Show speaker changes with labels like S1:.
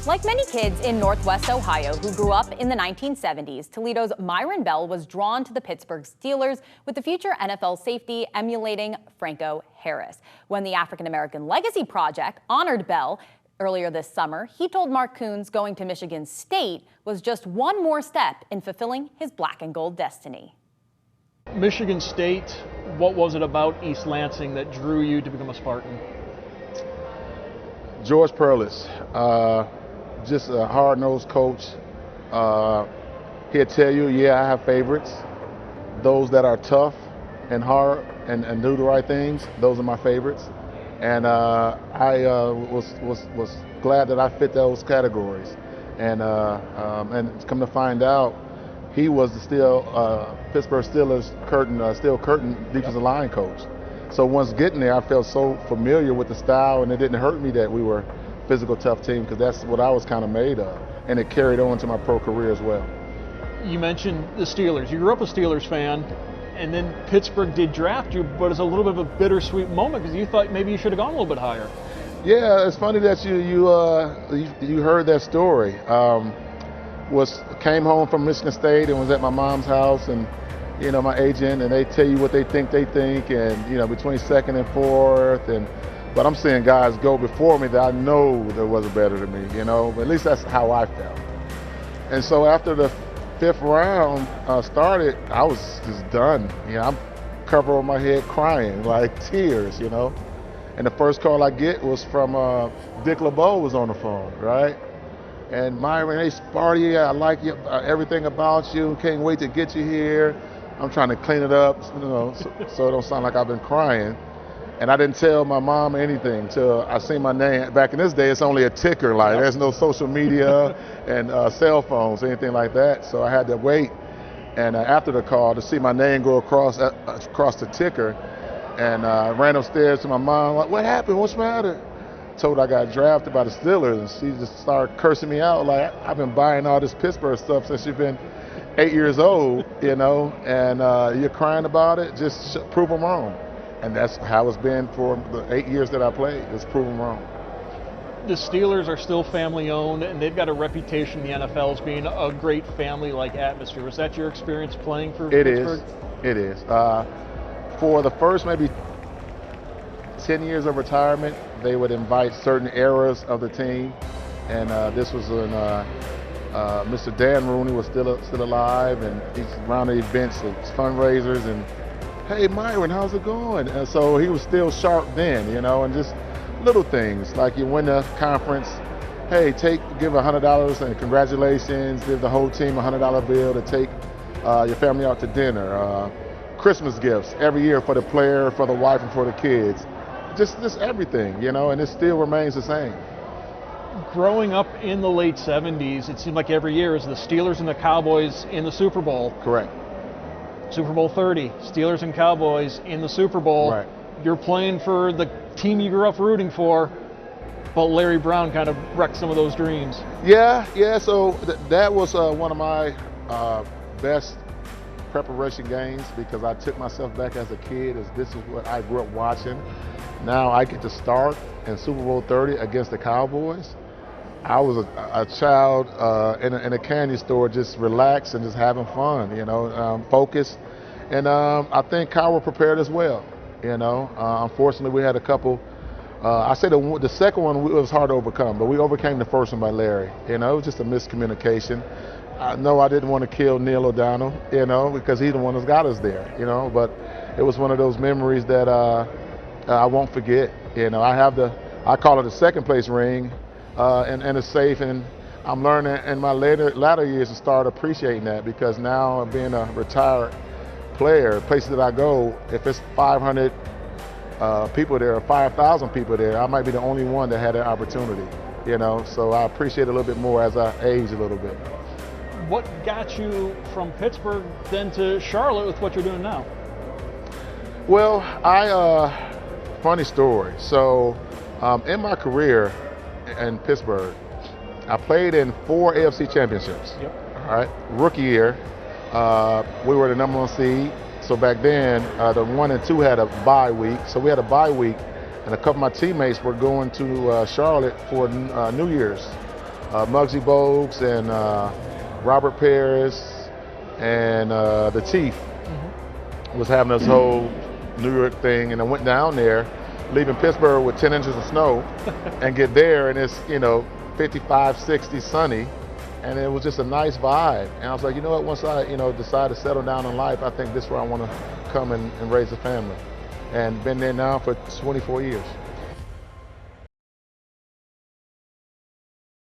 S1: Like many kids in Northwest Ohio who grew up in the 1970s, Toledo's Myron Bell was drawn to the Pittsburgh Steelers with the future NFL safety emulating Franco Harris. When the African American Legacy Project honored Bell earlier this summer, he told Mark Coons going to Michigan State was just one more step in fulfilling his black and gold destiny.
S2: Michigan State, what was it about East Lansing that drew you to become a Spartan?
S3: George Perlis, just a hard-nosed coach. He'll tell you, yeah, I have favorites. Those that are tough and hard and do the right things, those are my favorites. And I was glad that I fit those categories. And come to find out, he was the Pittsburgh Steelers Steel Curtain defensive line coach. So once getting there, I felt so familiar with the style, and it didn't hurt me that we were a physical, tough team, because that's what I was kind of made of, and it carried on to my pro career as well.
S2: You mentioned the Steelers. You grew up a Steelers fan, and then Pittsburgh did draft you, but it's a little bit of a bittersweet moment because you thought maybe you should have gone a little bit higher.
S3: Yeah, it's funny that you heard that story. Came home from Michigan State and was at my mom's house, and my agent, and they tell you what they think, and between second and fourth, but I'm seeing guys go before me that I know that wasn't better than me, but at least that's how I felt. And so after the fifth round started, I was just done. I'm covering my head crying, like tears, And the first call I get was from Dick LeBeau was on the phone, right? And Myron, hey Sparty, I like you, everything about you, can't wait to get you here. I'm trying to clean it up, so it don't sound like I've been crying. And I didn't tell my mom anything till I seen my name. Back in this day, it's only a ticker, like there's no social media and cell phones, anything like that. So I had to wait, and after the call, to see my name go across the ticker, and I ran upstairs to my mom, like, what happened? What's the matter? Told I got drafted by the Steelers, and she just started cursing me out, like, I've been buying all this Pittsburgh stuff since you've been 8 years old, and you're crying about it, just prove them wrong. And that's how it's been for the 8 years that I played, just prove them wrong.
S2: The Steelers are still family owned, and they've got a reputation in the NFL as being a great family-like atmosphere. Was that your experience playing for Pittsburgh?
S3: It is. For the first maybe 10 years of retirement, they would invite certain eras of the team, and this was when Mr. Dan Rooney was still alive, and he's around the events, fundraisers, and hey Myron, how's it going? And so he was still sharp then, and just little things like you win the conference, hey, give $100 and congratulations, give the whole team a $100 bill to take your family out to dinner. Christmas gifts every year for the player, for the wife, and for the kids. Just everything, and it still remains the same.
S2: Growing up in the late 70s, it seemed like every year is the Steelers and the Cowboys in the Super Bowl.
S3: Correct.
S2: Super Bowl 30, Steelers and Cowboys in the Super Bowl.
S3: Right.
S2: You're playing for the team you grew up rooting for, but Larry Brown kind of wrecked some of those dreams.
S3: Yeah, so that was one of my best preparation games, because I took myself back as a kid, as this is what I grew up watching. Now I get to start in Super Bowl 30 against the Cowboys. I was a child in a candy store, just relaxed and just having fun, focused. And I think Kyle was prepared as well, Unfortunately, we had a couple. I say the second one was hard to overcome, but we overcame the first one by Larry. It was just a miscommunication. I know I didn't want to kill Neil O'Donnell, because he's the one that's got us there, But it was one of those memories that I won't forget. I call it a second place ring, and it's safe. And I'm learning in my latter years to start appreciating that, because now being a retired player, places that I go, if it's 500 people there or 5,000 people there, I might be the only one that had that opportunity. So I appreciate it a little bit more as I age a little bit.
S2: What got you from Pittsburgh then to Charlotte with what you're doing now?
S3: Well, funny story. So in my career in Pittsburgh, I played in 4 AFC championships.
S2: Yep.
S3: All right. Rookie year, we were the number 1 seed. So back then, the 1 and 2 had a bye week. So we had a bye week, and a couple of my teammates were going to Charlotte for New Year's Muggsy Bogues and Robert Paris and the Chief was having this whole New York thing, and I went down there, leaving Pittsburgh with 10 inches of snow, and get there and it's 55, 60, sunny, and it was just a nice vibe. And I was like, you know what? Once I decide to settle down in life, I think this is where I want to come and raise a family. And been there now for 24 years.